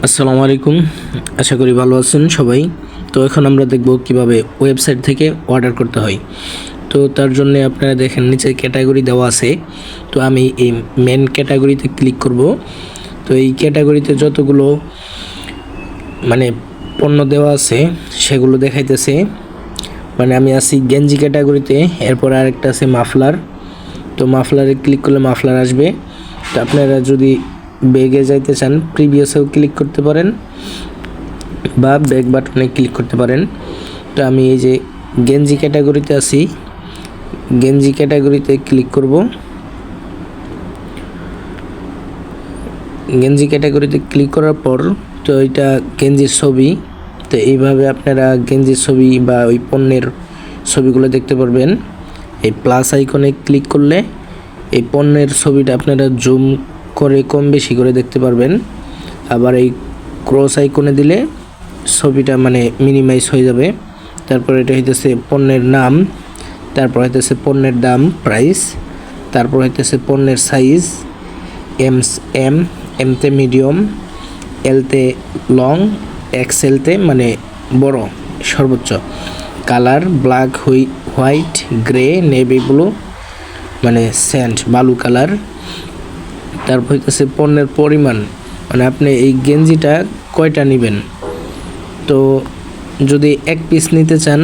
আসসালামু আলাইকুম। আশা করি ভালো আছেন সবাই। তো এখন আমরা দেখব কিভাবে ওয়েবসাইট থেকে অর্ডার করতে হয়। তো তার জন্য আপনারা দেখেন নিচে ক্যাটাগরি দেওয়া আছে। তো আমি এই মেন ক্যাটাগরিতে ক্লিক করব। তো এই ক্যাটাগরিতে যতগুলো পণ্য দেওয়া আছে সেগুলো দেখাইতেছে। আমি আছি গেঞ্জি ক্যাটাগরিতে, এরপর আরেকটা আছে মাফলার। তো মাফলারে ক্লিক করলে মাফলার আসবে। তো আপনারা যদি ব্যাগে যাইতে চান প্রিভিয়াসেও ক্লিক করতে পারেন বা ব্যাক বাটনে ক্লিক করতে পারেন। তো আমি এই যে গেঞ্জি ক্যাটাগরিতে আছি, গেঞ্জি ক্যাটাগরিতে ক্লিক করব। গেঞ্জি ক্যাটাগরিতে ক্লিক করার পর তো এটা গেঞ্জির ছবি। তো এইভাবে আপনারা গেঞ্জির ছবি বা ওই পণ্যের ছবিগুলো দেখতে পারবেন। এই প্লাস আইকনে ক্লিক করলে এই পণ্যের ছবিটা আপনারা জুম করে কম বেশি করে দেখতে পারবেন। আবার এই ক্রস আইকনে দিলে ছবিটা মিনিমাইজ হয়ে যাবে। তারপর এটা হইতেছে পণ্যের নাম, তারপর হইতেছে পণ্যের দাম প্রাইস, তারপর হইতেছে পণ্যের সাইজ এমতে মিডিয়াম, এলতে লং, এক্সেলতে বড় সর্বোচ্চ, colour black, white, grey, navy blue sand বালু কালার। তারপর হইতেছে পণ্যের পরিমাণ, আপনি এই গেঞ্জিটা কয়টা নেবেন। তো যদি এক পিস নিতে চান,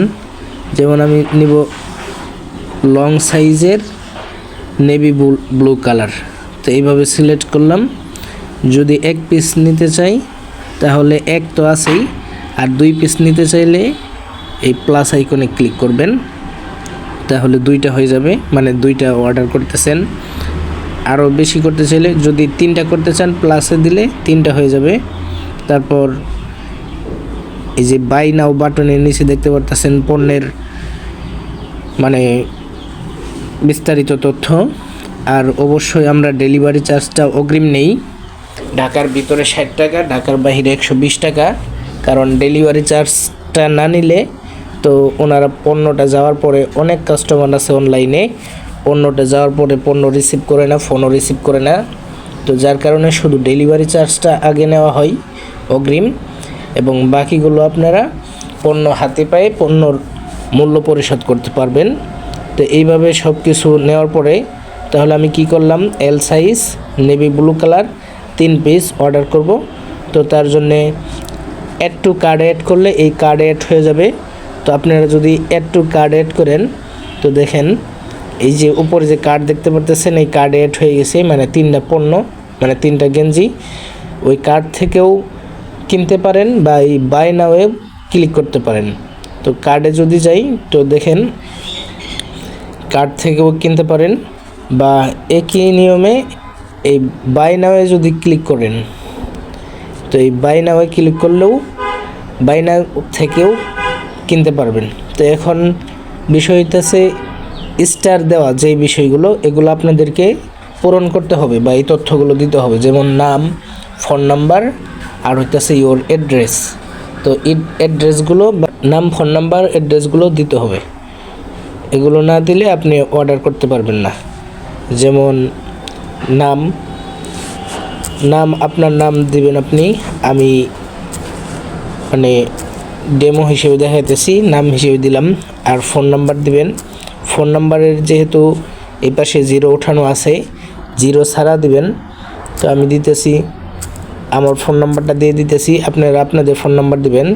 যেমন আমি নিব লং সাইজের নেভি ব্লু কালার, তো এইভাবে সিলেক্ট করলাম। যদি এক পিস নিতে চাই তাহলে এক তো আছেই, আর 2 পিস নিতে চাইলে এই প্লাস আইকনে ক্লিক করবেন, তাহলে 2টা হয়ে যাবে, 2টা অর্ডার করতেছেন। আরও বেশি করতে চাইলে যদি 3টা করতে চান প্লাসে দিলে 3টা হয়ে যাবে। তারপর এই যে বাই নাও বাটনের নিচে দেখতে পারতেছেন পণ্যের বিস্তারিত তথ্য। আর অবশ্যই আমরা ডেলিভারি চার্জটা অগ্রিম নেই। ঢাকার ভিতরে 60 টাকা, ঢাকার বাইরে 120 টাকা। কারণ ডেলিভারি চার্জটা না নিলে তো ওনারা পণ্যটা যাওয়ার পরে, অনেক কাস্টমার আছে অনলাইনে পণ্যটা যাওয়ার পরে পণ্য রিসিভ করে না, ফোনও রিসিভ করে না। তো যার কারণে শুধু ডেলিভারি চার্জটা আগে নেওয়া হয় অগ্রিম, এবং বাকিগুলো আপনারা পণ্য হাতে পায়ে পণ্যর মূল্য পরিশোধ করতে পারবেন। তো এইভাবে সব কিছু নেওয়ার পরে তাহলে আমি কি করলাম, L size navy blue colour 3 piece order করব। তো তার জন্যে অ্যাড টু কার্ড অ্যাড করলে এই কার্ড অ্যাড হয়ে যাবে। তো আপনারা যদি অ্যাড টু কার্ড অ্যাড করেন তো দেখেন এই যে উপরে যে কার্ড দেখতে পারতেছেন, এই কার্ড অ্যাড হয়ে গেছে, 3টা পণ্য 3টা গেঞ্জি। ওই কার্ড থেকেও কিনতে পারেন বা এই বাই নাওয়ে ক্লিক করতে পারেন। তো কার্ডে যদি যাই তো দেখেন কার্ড থেকেও কিনতে পারেন, বা একই নিয়মে এই বাই নাওয়ে যদি ক্লিক করেন তো এই বাই নাওয়ে ক্লিক করলেও বাই নাও থেকেও কিনতে পারবেন। তো এখন বিষয় হইতেছে স্টার দেওয়া যে বিষয়গুলো, এগুলো আপনাদেরকে পূরণ করতে হবে বা এই তথ্যগুলো দিতে হবে, যেমন নাম, ফোন নাম্বার, আর হইতেছে ইওর অ্যাড্রেস। তো এই অ্যাড্রেসগুলো, নাম, ফোন নাম্বার, অ্যাড্রেসগুলো দিতে হবে। এগুলো না দিলে আপনি অর্ডার করতে পারবেন না। যেমন নাম আপনার নাম দিবেন আপনি, আমি ডেমো হিসেবে দেখাইতেছি, নাম হিসেবে দিলাম। আর ফোন নাম্বার দিবেন। ফোন নাম্বারের যেহেতু এই পাশে 0 ওঠানো আছে, 0 ছাড়া দিবেন। তো আমি দিতেছি, আমার ফোন নাম্বারটা দিয়ে দিতেছি, আপনারা আপনাদের ফোন নাম্বার দিবেন।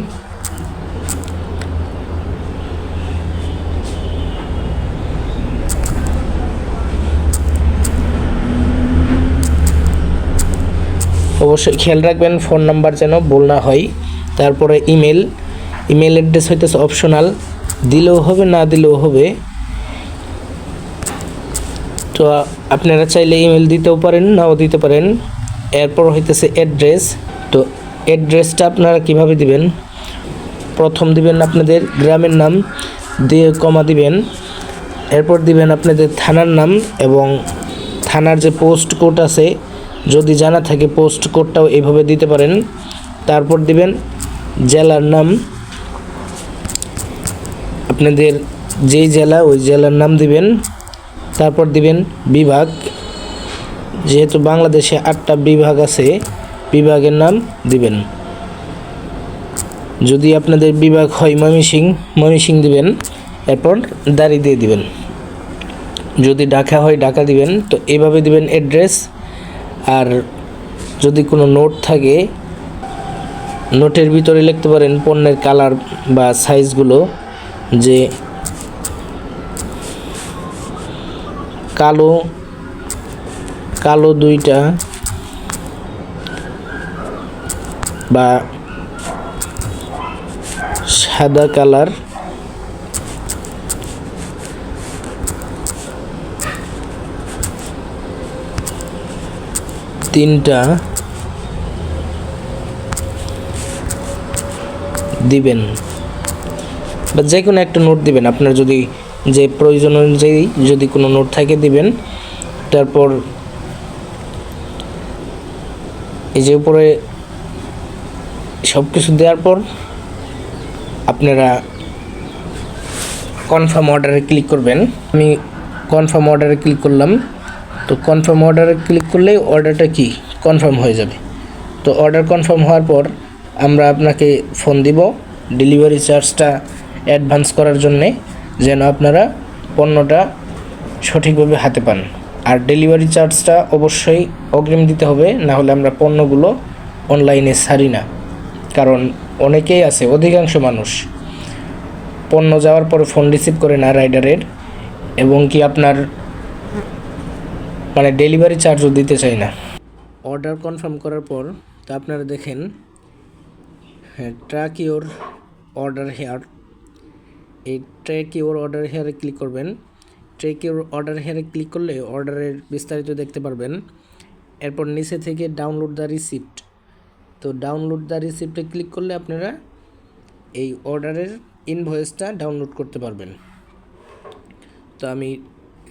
অবশ্যই খেয়াল রাখবেন ফোন নাম্বার যেন ভুল না হয়। তারপরে ইমেল অ্যাড্রেস হইতেছে অপশনাল, দিলেও হবে না দিলেও হবে। তো আপনারা চাইলে ইমেল দিতেও পারেন, নাও দিতে পারেন। এরপর হইতেছে অ্যাড্রেস। তো অ্যাড্রেসটা আপনারা কিভাবে দিবেন, প্রথম দিবেন আপনাদের গ্রামের নাম দিয়ে কমা দিবেন। এরপর দিবেন আপনাদের থানার নাম এবং থানার যে পোস্ট কোড আছে, যদি জানা থাকে পোস্ট কোডটাও এইভাবে দিতে পারেন। তারপর দিবেন জেলার নাম, আপনাদের যেই জেলা ওই জেলার নাম দিবেন। তারপর দিবেন বিভাগ, যেহেতু বাংলাদেশে 8টা বিভাগ আছে বিভাগের নাম দিবেন। যদি আপনাদের বিভাগ হয় ময়মনসিংহ দিবেন, এরপর দাড়ি দিয়ে দিবেন। যদি ঢাকা হয় ঢাকা দিবেন। তো এইভাবে দিবেন অ্যাড্রেস। আর যদি কোনো নোট থাকে, নোটের ভিতরে লিখতে পারেন পণ্যের কালার বা সাইজগুলো, যে কালো 2টা বা সাদা কালার 3টা দিবেন, বা যে কোনো একটা নোট দিবেন। আপনার যদি যে প্রয়োজন অনুযায়ী যদি কোনো নোট থাকে দিবেন। তারপর এই যে উপরে সব কিছু দেওয়ার পর আপনারা কনফার্ম অর্ডারে ক্লিক করবেন। আমি কনফার্ম অর্ডারে ক্লিক করলাম। তো কনফার্ম অর্ডারে ক্লিক করলেই অর্ডারটা কি কনফার্ম হয়ে যাবে। তো অর্ডার কনফার্ম হওয়ার পর আমরা আপনাকে ফোন দিব ডেলিভারি চার্জটা অ্যাডভান্স করার জন্যে, যেন আপনারা পণ্যটা সঠিকভাবে হাতে পান। আর ডেলিভারি চার্জটা অবশ্যই অগ্রিম দিতে হবে, না হলে আমরা পণ্যগুলো অনলাইনে ছাড়ি না। কারণ অনেকেই আছে, অধিকাংশ মানুষ পণ্য যাওয়ার পরে ফোন রিসিভ করে না রাইডারের, এবং কি আপনার মানে ডেলিভারি চার্জও দিতে চায় না। অর্ডার কনফার্ম করার পর তো আপনারা দেখেন ট্র্যাক ইওর অর্ডার হেয়ার, এই ট্র্যাক ইওর অর্ডার হেয়ারে ক্লিক করবেন। ট্র্যাক ইওর অর্ডার হেয়ারে ক্লিক করলে অর্ডারের বিস্তারিত দেখতে পারবেন। এরপর নিচে থেকে ডাউনলোড দ্য রিসিপ্ট, তো ডাউনলোড দ্য রিসিপ্টে ক্লিক করলে আপনারা এই অর্ডারের ইনভয়েসটা ডাউনলোড করতে পারবেন। তো আমি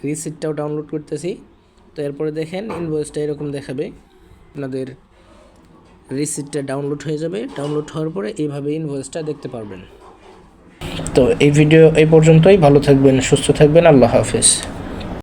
রিসিপ্টটাও ডাউনলোড করতেছি। তো এরপরে দেখেন ইনভয়েসটা এরকম দেখাবে, আপনাদের রিসিপ্টটা ডাউনলোড হয়ে যাবে। ডাউনলোড হওয়ার পরে এইভাবে ইনভয়েসটা দেখতে পারবেন। তো এই ভিডিও এই পর্যন্তই। ভালো থাকবেন, সুস্থ থাকবেন। আল্লাহ হাফেজ।